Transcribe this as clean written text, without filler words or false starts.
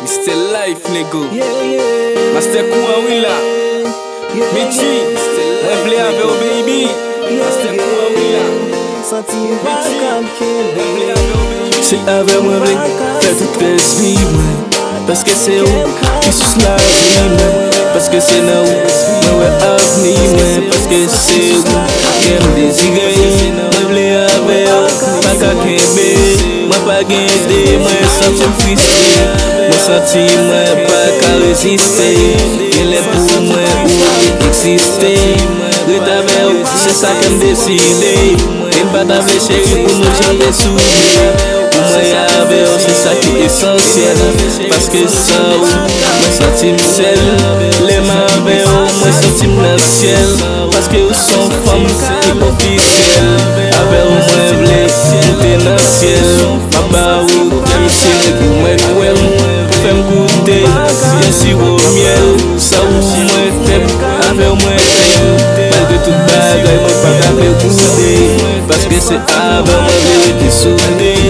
Mr. Life, nigga. Yeah. Master Kouawila. Mechi, mwen vle ave ou baby. Master Kouawila. Senti bakam Mwen vle ave ou baby. Se ave mwen vle fè tout res vi mwen, paske se ou ki sous la vi mwen, paske se nan ou mwen wè avni mwen, paske se ou kem dezire. Mwen vle ave ou pa ka kembe, mwen pa gen de, mwen santi frustre, mwen santi mwen pa ka reziste. Gen lè pou mwen ou eksiste, ret ave ou se sa kem deside. Mwen pat ave chéri pou nou jante soude. Mwen ave ou se sa ki esensyel, paske sa ou mwen santi msel. Le m'ave ou mwen santi nan ciel, paske ou son femme ki officiel. Ave ou mwen vle moute nan ciel, maba ou kem chéri pou mwen kwel, pou fem goute bien sirop miel. Sa ou mwen feb, ave ou mwen feb, malgré tout bagay mwen pa kape koude, paske se ave ou mwen vle te soude.